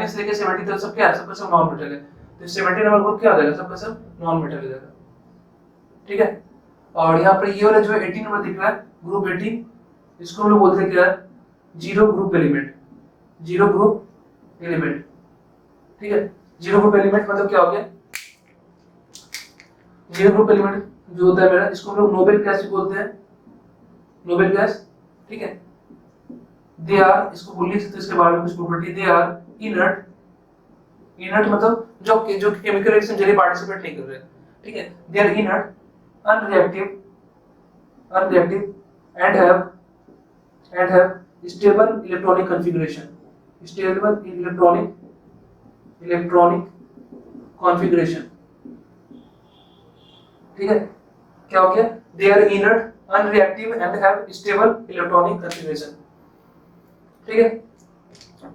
से लेकर 70 तक सब क्या है, सबका सब नॉन मेटल है। तो 70 नंबर ग्रुप क्या हो जाएगा, सबका सब नॉन मेटल हो जाएगा। ठीक है, और यहाँ पर ये वाला जो 18 नंबर दिख रहा है, ग्रुप 18, इसको हम लोग बोलते हैं क्या, zero group element. Zero group element. ठीक है, जीरो ग्रुप एलिमेंट मतलब क्या हो गया, जीरो ग्रुप एलिमेंट जो होता है मेरा, इसको हम लोग नोबेल गैस भी बोलते हैं, नोबेल गैस। ठीक है, दे आर, इसको बोल नहीं सकते, इसके बारे में कुछ property, they are inert. Inert मतलब जो केमिकल रिएक्शन जल्दी पार्टिसिपेट नहीं कर रहे। ठीक है, they are inert, unreactive and have stable electronic configuration, stable electronic configuration। ठीक है, क्या हो गया, they are inert, unreactive and have stable electronic configuration। ठीक है,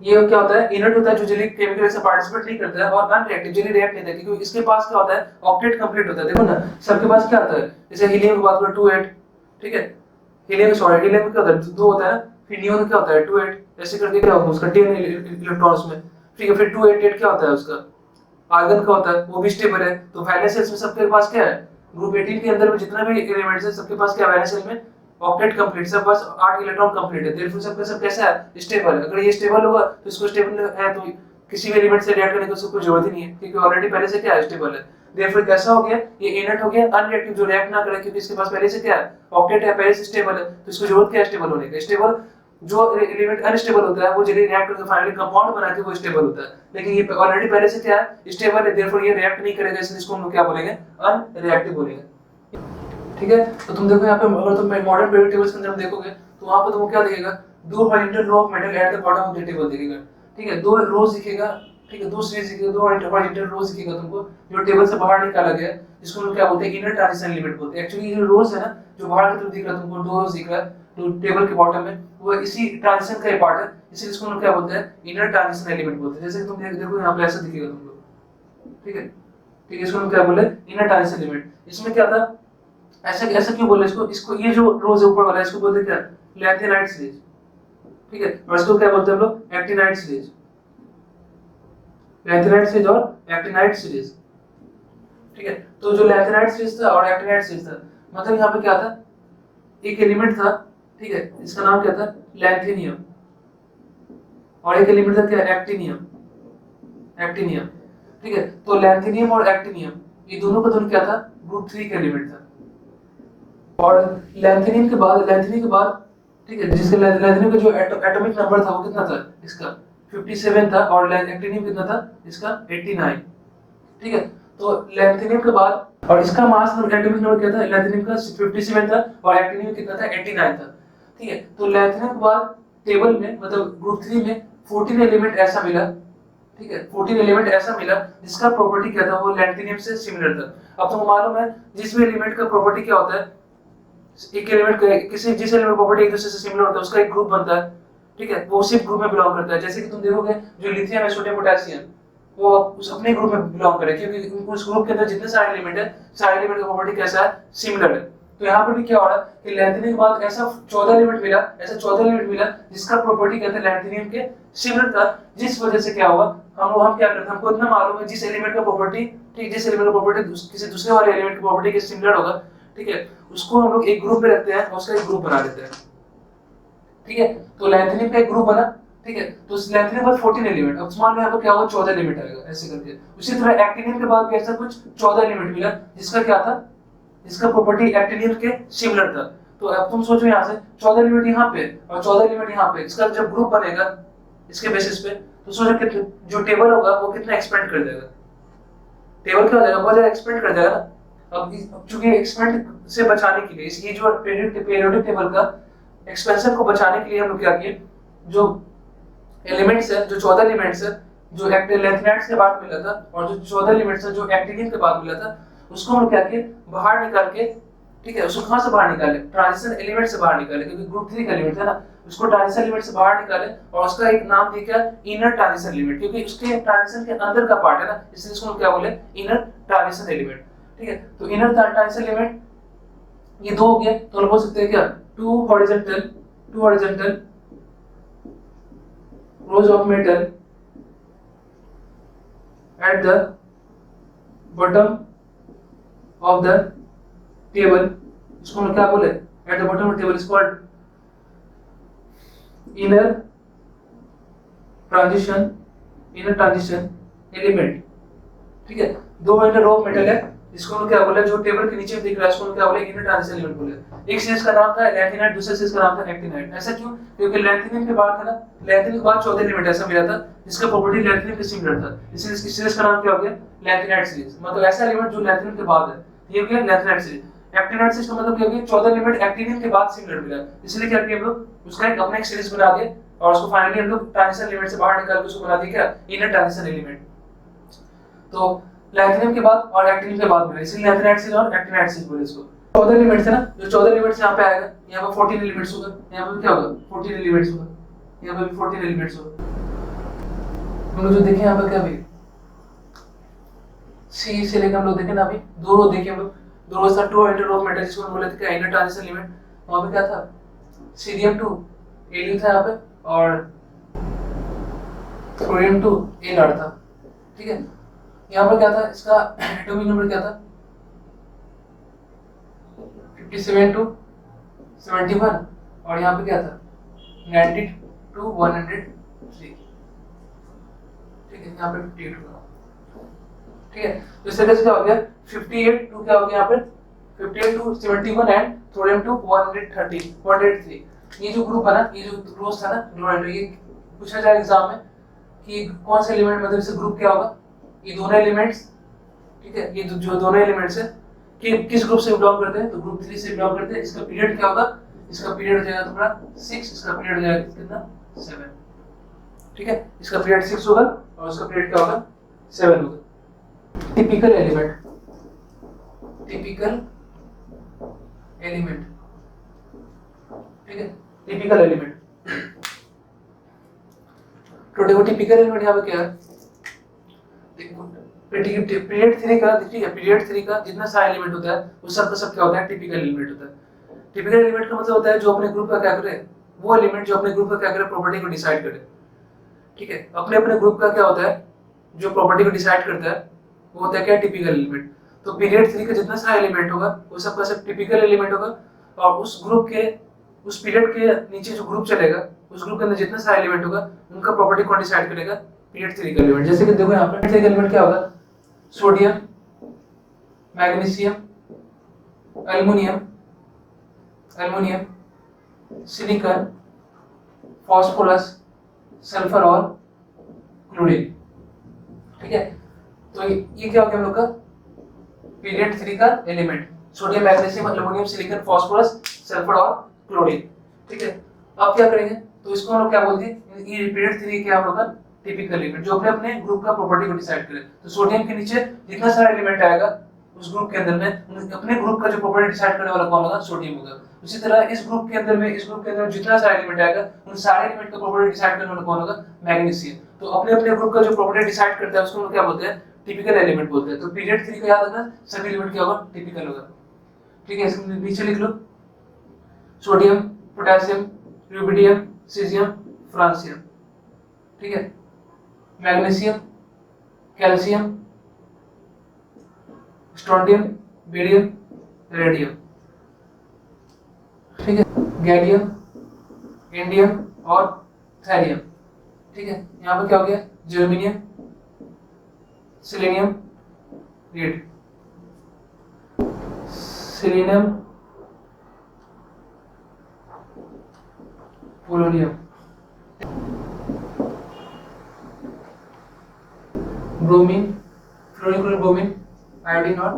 ये क्या होता है, इनर्ट होता है जो जल्दी केमिकल रिएक्शन पार्टिसिपेट नहीं करता है, और अनरिएक्टिव जल्दी रिएक्ट नहीं करता, क्योंकि इसके पास क्या होता है, ऑक्टेट कंप्लीट होता है। देखो ना, सबके पास क्या आता है, जैसे हीलियम की बात करें 28। ठीक है, हीलियम क्या होता है, 2 होता है, फिर नियोन क्या होता है 28, ऐसे करके क्या होगा उसका 10 इलेक्ट्रॉन्स में। ठीक है, फिर 288 क्या होता है उसका, आर्गन का होता है, वो भी स्टेबल है। तो वैलेंस शेल्स में सबके पास क्या है, ग्रुप 18 के अंदर में जितना भी एलिमेंट्स है सबके पास क्या, वैलेंस शेल में ऑक्टेट कंप्लीट, सब बस 8 इलेक्ट्रॉन कंप्लीट है। देयरफॉर सबका सब कैसा है, स्टेबल है। अगर ये स्टेबल होगा तो इसको स्टेबल है, तो किसी भी एलिमेंट से रिएक्ट करने की उसको जरूरत ही नहीं है, क्योंकि ऑलरेडी पहले से क्या है, स्टेबल है। देयरफॉर कैसा हो गया, ये इनर्ट हो गया, अनरिएक्टिव, जो रिएक्ट ना करे, क्योंकि इसके पास पहले से क्या है, ऑक्टेट है, पहले से स्टेबल है, तो इसको जरूरत क्या है, स्टेबल होने की। स्टेबल जो एलिमेंट अनस्टेबल होता है वो जल्दी रिएक्ट करके फाइनली कंपाउंड बना के वो स्टेबल होता है, लेकिन ये ऑलरेडी पहले से क्या है, स्टेबल है। देयरफॉर ये रिएक्ट नहीं करेगा, इसलिए इसको हम लोग क्या बोलेंगे, अनरिएक्टिव बोलेंगे। ठीक है, तो तुम देखो यहाँ पे, अगर तुम मॉडर्न पीरियोडिक टेबल्स के अंदर देखोगे तो वहां पर तुमको क्या दिखेगा, 2 horizontal row of metal at the bottom of the table दिखेगा। ठीक है, 2 रोज दिखेगा। ठीक है, 2 सीरीज दिखेगा, 2 हॉरिजॉन्टल रोज दिखेगा तुमको, जो टेबल से बाहर निकाला गया है, जिसको हम क्या बोलते हैं, इनर ट्रांजिशन एलिमेंट बोलते हैं। एक्चुअली ये जो रोज है ना, जो बाहर की तरफ दिख रहा है तुमको, 2 रोज दिख रहा है तो टेबल के बॉटम में, वो इसी ट्रांजिशन का एक पार्ट है, इसलिए इसको हम क्या बोलते हैं, इनर ट्रांजिशन एलिमेंट बोलते हैं। जैसे कि तुम देखो यहाँ पे ऐसा दिखेगा तुमको। ठीक है, ठीक है, इसको हम क्या बोले, इनर ट्रांजिशन एलिमेंट। इसमें क्या था, ऐसा ऐसा क्यों बोले इसको ये जो रोज है ऊपर वाला, इसको बोलते हैं क्या, लैंथेनाइट सीरीज। ठीक है, और इसको क्या बोलते हैं हम लोग, एक्टिनाइट सीरीज। लैंथेनाइट सीरीज और एक्टिनाइट सीरीज। ठीक है, तो जो लैंथेनाइट सीरीज था और एक्टिनाइट सीरीज था, मतलब यहाँ पे क्या था, एक एलिमेंट था। ठीक है, इसका नाम क्या था, लैंथेनियम, और एक एलिमेंट था क्या, एक्टिनियम। ठीक है, तो लैंथेनियम और एक्टिनियम ये दोनों का दोनों क्या था, ग्रुप 3 का एलिमेंट था। और लैंथेनियम के बाद ठीक है, जिसके लैंथेनियम का जो एटॉमिक नंबर था वो कितना था, इसका 57 था, और एक्टिनियम कितना था, इसका 89। ठीक है, तो लैंथेनियम के बाद, और इसका मास एटॉमिक नंबर क्या था, लैंथेनियम का 57 था और एक्टिनियम कितना था, 89 था। ठीक है, तो लैंथेनियम के बाद टेबल में, मतलब ग्रुप 3 में 14 एलिमेंट ऐसा मिला। ठीक है, 14 एलिमेंट ऐसा मिला जिसका प्रॉपर्टी क्या था, वो लैंथेनियम से सिमिलर था। अब तुमको मालूम है, जिस भी एलिमेंट का प्रॉपर्टी क्या होता है, एक एलिमेंट किसी जिस एलिमेंट प्रॉपर्टी एक दूसरे से सिमिलर होता है उसका एक ग्रुप बनता है। ठीक है, वो उसी ग्रुप में बिलोंग करता है। जैसे कि तुम देखोगे जो लिथियम है, सोडियम, पोटेशियम, वो उस अपने ग्रुप में बिलोंग करे, क्योंकि उस ग्रुप के अंदर जितने सारे एलिमेंट है, सारे एलिमेंट का प्रॉपर्टी कैसा है, सिमिलर है। तो यहाँ पर भी क्या हो रहा है कि लैंथेनियम के बाद ऐसा 14 एलिमेंट मिला जिसका प्रॉपर्टी कहते हैं लैंथेनियम के सिमिलर था, जिस वजह से क्या हुआ, हम क्या करते हैं, हमको इतना मालूम है जिस एलिमेंट का प्रॉपर्टी, ठीक, जिस एलिमेंट का प्रॉपर्टी किसी दूसरे वाले एलिमेंट की प्रॉपर्टी के सिमिलर होगा, ठीक है, उसको हम लोग एक ग्रुप में रखते हैं और उसका एक ग्रुप बना देते हैं। ठीक है, तो लैंथेनियम का एक ग्रुप बना। ठीक है, तो इस लैंथेनियम के बाद 14 एलिमेंट, अब मान लो यहाँ पर क्या होगा, 14 एलिमेंट आएगा ऐसे करके। उसी तरह एक्टिनियम के बाद भी ऐसा कुछ 14 एलिमेंट मिला, जिसका क्या था, जिसका प्रॉपर्टी एक्टिनियम के सिमिलर था। तो अब तुम सोचो यहाँ से 14 एलिमेंट यहाँ पे और 14 एलिमेंट यहाँ पे, इसका जब ग्रुप बनेगा इसके बेसिस पे, तो सोचो कितने जो टेबल होगा वो कितना एक्सपेंड कर देगा, टेबल क्या हो जाएगा, बहुत ज्यादा एक्सपेंड कर जाएगा ना। अब चूंकि एक्सपेंड से बचाने के लिए ये जो पीरियोडिक टेबल का एक्सपेंशन को बचाने के लिए हम लोग क्या किए, जो एलिमेंट्स है, जो 14 एलिमेंट्स है जो लैंथेनाइड्स के बाद मिला था और जो 14 एलिमेंट्स है जो एक्टिनियम के बाद मिला था, उसको हम क्या किए, बाहर निकाल के, ठीक है, उसको कहां से बाहर निकाले, ट्रांजिशन एलिमेंट से बाहर निकाले, क्योंकि ग्रुप 3 का एलिमेंट है ना, उसको ट्रांजिशन एलिमेंट से बाहर निकाले और उसका एक नाम दिया क्या, इनर ट्रांजिशन एलिमेंट, क्योंकि उसके ट्रांजिशन के अंदर का पार्ट है ना, इसलिए इसको हम क्या बोले, इनर ट्रांजिशन एलिमेंट। ठीक है, तो इनर ट्रांजिशन एलिमेंट ये दो हो गए, तो हम बोल सकते हैं क्या, two horizontal rows of metal at the bottom of the table, इसको हम क्या बोले, at the bottom of the table is called inner transition element। ठीक है, दो इंटर रो मेटल है, इसको हम क्या बोले, जो टेबल के नीचे दिख रहा है इसको हम क्या बोले, इनर ट्रांजिशन एलिमेंट बोले। एक सीरीज का नाम था लैंथेनाइड, दूसरे सीरीज का नाम था एक्टिनाइड। ऐसा क्यों, क्योंकि लैंथेनियम के बाद था ना, लैंथेनियम के बाद 14 एलिमेंट ऐसा मिला था जिसका प्रॉपर्टी लैंथेनियम के सिमिलर था, इसलिए इस सीरीज का नाम क्या हो गया, लैंथेनाइड सीरीज। मतलब ऐसा एलिमेंट जो लैंथेनियम के बाद है, ये हो गया लैंथेनाइड सीरीज। एक्टिनाइड सीरीज का मतलब क्या हो गया, 14 एलिमेंट एक्टिनियम के बाद सिमिलर मिला, इसलिए क्या किया हम लोग, उसका एक अपना एक सीरीज बना दिया और उसको फाइनली हम लोग ट्रांजिशन एलिमेंट से बाहर निकाल के उसको बना दिया क्या, इनर ट्रांजिशन एलिमेंट। तो लैंथेनियम के बाद और एक्टिनियम के बाद मिला, इसलिए लैंथेनाइड सीरीज और एक्टिनाइड सीरीज बोले इसको। 14 एलिमेंट्स है ना, जो 14 एलिमेंट्स यहाँ पे आएगा, यहाँ पे 14 एलिमेंट्स होगा, यहाँ पे क्या होगा, 14 एलिमेंट्स होगा, यहाँ पे भी 14 एलिमेंट्स होगा। हम लोग जो देखे यहाँ पे क्या भी सी से लेकर हम लोग देखे ना, अभी दो रो देखे हम लोग, दो रो था, टू इंटर रो मेटल जिसको हम बोले थे क्या, इनर ट्रांजिशन एलिमेंट। वहां पे क्या था, सीरियम 2 एलियम था यहाँ पे और थोरियम 2 एलआर था। ठीक है, यहाँ पर क्या था, इसका एटॉमिक नंबर क्या था, 57 to 71 और यहाँ पे क्या था, 90 to 103। ठीक है, यहाँ पे 58 होगा। ठीक है, तो इस तरह से क्या हो गया, 58 to क्या हो गया यहाँ पे, 58 to 71 एंड थोरियम टू 103। ये जो ग्रुप है ना, ये जो रोज था ना, ये पूछा जाए एग्जाम में कि कौन सा एलिमेंट, मतलब इसका ग्रुप क्या होगा, ये दोनों एलिमेंट्स। ठीक है, ये जो दोनों एलिमेंट्स है कि किस ग्रुप से बिलोंग करते हैं, तो ग्रुप 3 से बिलोंग करते हैं। इसका पीरियड क्या होगा, इसका पीरियड हो जाएगा तुम्हारा 6, इसका पीरियड हो जाएगा कितना, 7। ठीक है, इसका पीरियड 6 होगा और उसका पीरियड क्या होगा, 7 होगा। टिपिकल एलिमेंट, ठीक है, टिपिकल एलिमेंट। तो देखो टिपिकल एलिमेंट यहाँ पे क्या है, पीरियड 3 का, ठीक है, पीरियड 3 का जितना सारा एलिमेंट होता है वो सब का सब क्या होता है, टिपिकल एलिमेंट होता है। टिपिकल एलिमेंट का मतलब होता है जो अपने ग्रुप का क्या करे, वो एलिमेंट जो अपने ग्रुप का क्या करे, प्रॉपर्टी को डिसाइड करे। ठीक है, अपने अपने ग्रुप का क्या होता है, जो प्रॉपर्टी को डिसाइड करता है वो होता है क्या, टिपिकल एलिमेंट। तो पीरियड 3 का जितना सारा एलिमेंट होगा वो सब का सब टिपिकल एलिमेंट होगा, और उस ग्रुप के, उस पीरियड के नीचे जो ग्रुप चलेगा उस ग्रुप के अंदर जितना सारा एलिमेंट होगा उनका प्रॉपर्टी कौन डिसाइड करेगा, पीरियड 3 का एलिमेंट। जैसे कि देखो यहाँ पे 3 का एलिमेंट क्या होगा, sodium, magnesium, aluminium, silicon, phosphorus, sulphur और क्लोरीन। ठीक है, तो ये क्या हो गया हम लोग का पीरियड 3 का element, sodium, magnesium, aluminium, silicon, phosphorus, sulphur और क्लोरीन। ठीक है, अब क्या करेंगे, तो इसको हम लोग क्या बोलते हैं, ये पीरियड 3 क्या हम लोग का टिपिकल एलिमेंट, जो अपने अपने ग्रुप का प्रॉपर्टी को डिसाइड करे। तो सोडियम के नीचे जितना सारा एलिमेंट आएगा उस ग्रुप के अंदर में अपने ग्रुप का जो प्रॉपर्टी डिसाइड करने वाला कौन होगा, सोडियम होगा। उसी तरह इस ग्रुप के अंदर में जितना सारा एलिमेंट आएगा उन सारे एलिमेंट का प्रॉपर्टी डिसाइड करने वाला कौन होगा, मैग्नीशियम। तो अपने अपने ग्रुप का जो प्रॉपर्टी डिसाइड करता है उसको हम क्या बोलते हैं, टिपिकल एलिमेंट बोलते हैं। तो पीरियड 3 का याद रखना, सभी एलिमेंट क्या होगा, टिपिकल होगा। ठीक है, इसको नीचे लिख लो, sodium, potassium, rubidium, caesium, francium. ठीक है, magnesium, calcium, strontium, barium, radium. ठीक है, गैलियम, इंडियम और थैरियम। ठीक है, यहाँ पे क्या हो गया, germanium, selenium, lead, selenium, polonium, bromine, fluorine, bromine, iodine और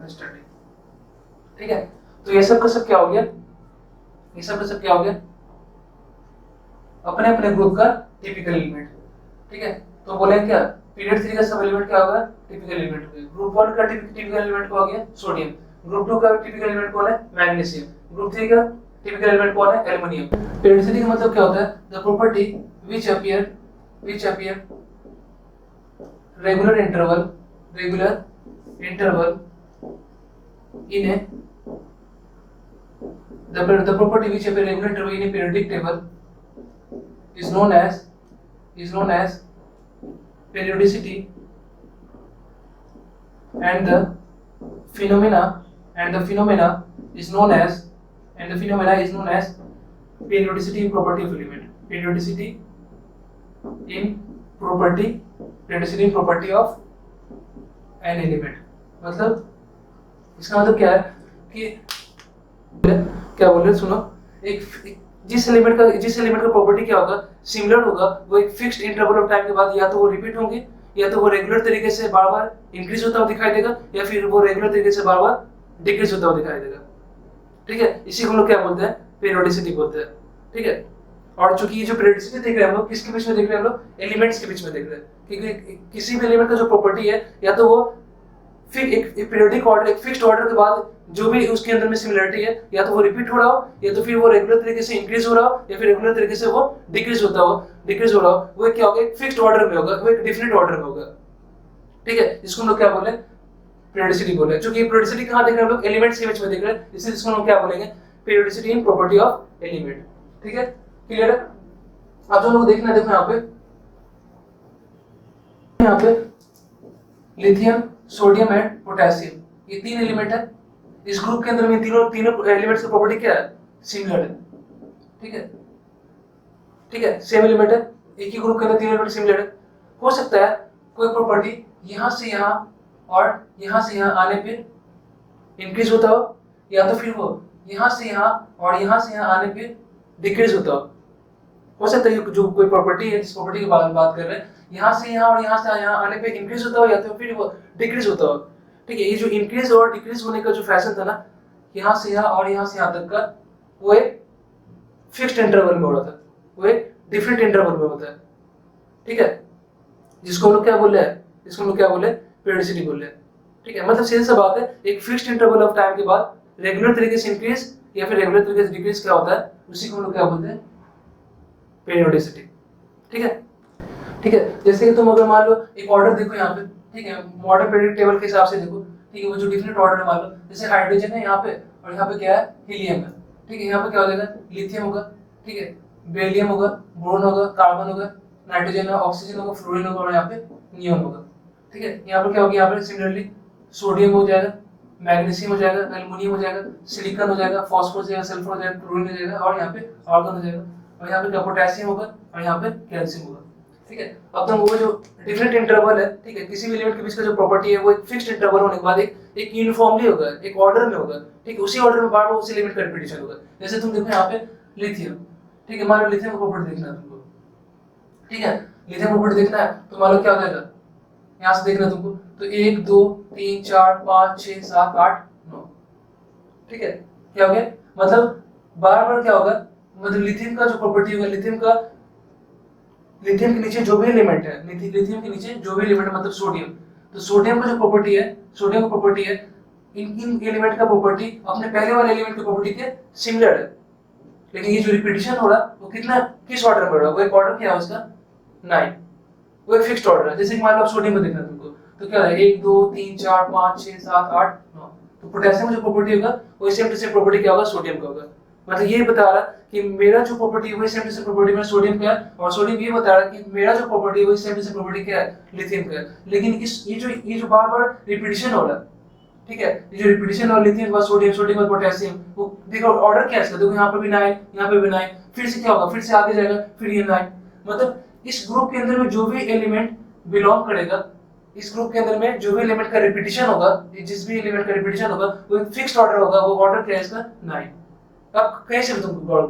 स्टडी। ठीक है, तो ये सब का सब क्या हो गया, ये सब का सब क्या हो गया, अपने अपने ग्रुप का टिपिकल एलिमेंट। ठीक है, तो बोले क्या पीरियड 3 का सब एलिमेंट क्या होगा, टिपिकल एलिमेंट हो गया। ग्रुप 1 का टिपिकल एलिमेंट कौन हो गया, सोडियम। ग्रुप 2 का टिपिकल एलिमेंट कौन है, मैग्नीशियम। ग्रुप 3 का टिपिकल एलिमेंट कौन है, एल्युमिनियम। पेरियोडिसिटी का मतलब क्या होता है, the property which appear regular interval in a the property which appear regular interval in a periodic table is known as periodicity, and the phenomena is known as periodicity in property of element, periodicity in property of an element। मतलब इसका मतलब क्या है कि क्या बोल रहे, सुनो, एक जिस एलिमेंट का प्रॉपर्टी क्या होगा, सिमिलर होगा, वो एक फिक्स्ड इंटरवल ऑफ टाइम के बाद या तो वो रिपीट होंगे, या तो वो रेगुलर तरीके से बार बार इंक्रीज होता हुआ दिखाई देगा, या फिर वो रेगुलर तरीके से बार बार डिक्रीज होता हुआ दिखाई देगा। ठीक है, इसी को हम लोग क्या बोलते हैं, पेरियोडिसिटी बोलते हैं। ठीक है, और चूंकि ये जो पेरियोडिसिटी देख रहे हैं हम लोग, किसके बीच में देख रहे हैं हम लोग, एलिमेंट्स के बीच में देख रहे हैं। क्योंकि किसी भी एलिमेंट का जो प्रॉपर्टी है, या तो वो फिर एक पीरियोडिक ऑर्डर, एक फिक्स्ड ऑर्डर के बाद जो भी उसके अंदर में सिमिलरिटी है, या तो वो रिपीट हो रहा हो, या तो फिर वो रेगुलर तरीके से इंक्रीज हो रहा हो, या फिर रेगुलर तरीके से वो डिक्रीज हो रहा हो, वो क्या होगा, एक फिक्स्ड ऑर्डर में होगा, वो एक डेफिनेट ऑर्डर में होगा। ठीक है, जिसको हम लोग क्या बोले, पेरियोडिसिटी बोले। क्योंकि पेरियोडिसिटी कहाँ देख रहे हैं हम लोग, एलिमेंट्स के बीच में देख रहे हैं, इसलिए इसको हम क्या बोलेंगे, periodicity in property of element. ठीक है, क्लियर है। अब जो लोग देखना, देखो यहाँ पे लिथियम, सोडियम एंड पोटेशियम, ये 3 एलिमेंट है। इस ग्रुप के अंदर में तीनों एलिमेंट्स की प्रॉपर्टी क्या है, सिमिलर है। ठीक है, सेम एलिमेंट है, एक ही ग्रुप के अंदर 3 एलिमेंट सिमिलर है। हो सकता है कोई प्रॉपर्टी यहाँ से यहाँ और यहाँ से यहाँ आने पे इंक्रीज होता हो, या तो फिर वो यहाँ से यहाँ और यहाँ से यहाँ आने पे डिक्रीज होता हो सकता है जो कोई प्रॉपर्टी है, जिस प्रॉपर्टी की बात कर रहे हैं, यहाँ से यहाँ और यहाँ से यहाँ आने पे इंक्रीज होता हो, या तो फिर वो डिक्रीज होता हो। ठीक है, ये जो इंक्रीज और डिक्रीज होने का जो फैशन था ना, यहाँ से यहाँ और यहाँ से यहाँ तक का, वो एक फिक्स्ड इंटरवल में हो रहा था, वो एक डिफरेंट इंटरवल में होता है। ठीक है, जिसको हम लोग क्या बोल रहे हैं, पेरियोडिसिटी बोल रहे हैं। ठीक है, मतलब सीधी सी बात है, एक फिक्स्ड इंटरवल ऑफ टाइम के बाद रेगुलर तरीके से इंक्रीज या फिर रेगुलर तरीके से डिक्रीज क्या होता है, उसी को हम लोग क्या बोलते हैं, पेरियोडिसिटी। ठीक है, जैसे कि तुम अगर मान लो एक ऑर्डर देखो यहाँ पे, ठीक है, मॉडर्न पीरियोडिक टेबल के हिसाब से देखो। ठीक है, वो जो डिफरेंट ऑर्डर है, मान लो जैसे हाइड्रोजन है यहाँ पे, और यहाँ पे क्या है, हीलियम है। ठीक है, यहाँ पे क्या हो जाएगा, लिथियम होगा। ठीक है, बेरिलियम होगा, बोरोन होगा, कार्बन होगा, नाइट्रोजन होगा, ऑक्सीजन होगा, फ्लोरीन होगा, और यहाँ पे नियॉन होगा। ठीक है, यहाँ पर क्या होगा, यहाँ पर सिमिलरली सोडियम हो जाएगा, मैग्नीशियम हो जाएगा, एल्युमिनियम हो जाएगा, सिलिकॉन हो जाएगा, फास्फोरस हो जाएगा, सल्फर हो जाएगा, क्लोरीन हो जाएगा, और यहाँ पे आर्गन हो जाएगा, और यहाँ पे क्या पोटेशियम होगा, और यहाँ पे कैल्शियम होगा। ठीक है, अब तो वो जो डिफरेंट इंटरवल है, ठीक है, किसी भी एलिमेंट के बीच का जो प्रॉपर्टी है, वो एक फिक्स्ड इंटरवल होने के बाद एक यूनिफॉर्मली होगा, एक ऑर्डर में होगा। ठीक है, उसी ऑर्डर में बार बार उसी एलिमेंट का रिपीटिशन होगा। जैसे तुम देखो यहाँ पे लिथियम। ठीक है, मान लो लिथियम का प्रॉपर्टी देखना है तुमको। ठीक है, लिथियम प्रॉपर्टी देखना है तो मान लो क्या हो जाएगा, यहाँ से देखना तुमको, तो 1 2 3 4 5 6 7 8 9। ठीक है, क्या हो गया, मतलब बार बार क्या होगा, मतलब लिथियम का जो प्रॉपर्टी होगा, लिथियम के नीचे जो भी एलिमेंट है, लिथियम के नीचे जो भी एलिमेंट है, मतलब सोडियम, तो सोडियम का जो प्रॉपर्टी है, इन एलिमेंट का प्रॉपर्टी अपने पहले वाले एलिमेंट की प्रॉपर्टी के सिमिलर है। लेकिन ये जो रिपीटिशन हो रहा है, वो किस ऑर्डर में हो रहा है, वो एक ऑर्डर क्या है उसका, 9, वो एक फिक्स्ड ऑर्डर है। जैसे कि मान लो सोडियम में देखना तुमको, तो क्या है, 1 2 3 4 5 6 7 8 9। तो पोटेशियम में जो प्रॉपर्टी होगा, वो सेम टू सेम प्रॉपर्टी क्या होगा, सोडियम का होगा। मतलब ये बता रहा कि मेरा जो प्रॉपर्टी है वो सेम टू सेम प्रॉपर्टी में सोडियम का है, और सोडियम ये बता रहा कि मेरा जो प्रॉपर्टी है वो सेम टू सेम प्रॉपर्टी क्या है, लिथियम का है। लेकिन ये जो बार बार रिपीटिशन हो रहा है, ठीक है, ये जो रिपीटिशन और लिथियम और सोडियम और पोटेशियम, वो देखो ऑर्डर क्या है इसका, देखो यहाँ पे भी 9, यहाँ पे भी 9, फिर से क्या होगा, फिर से आगे जाएगा, फिर ये 9। मतलब इस ग्रुप के अंदर में जो भी एलिमेंट बिलोंग करेगा, इस ग्रुप के अंदर में जो भी एलिमेंट का रिपीटिशन होगा, जिस भी एलिमेंट का रिपीटिशन होगा, वो एक फिक्स्ड ऑर्डर होगा। वो ऑर्डर क्या है इसका, 9। अब कैसे तुमको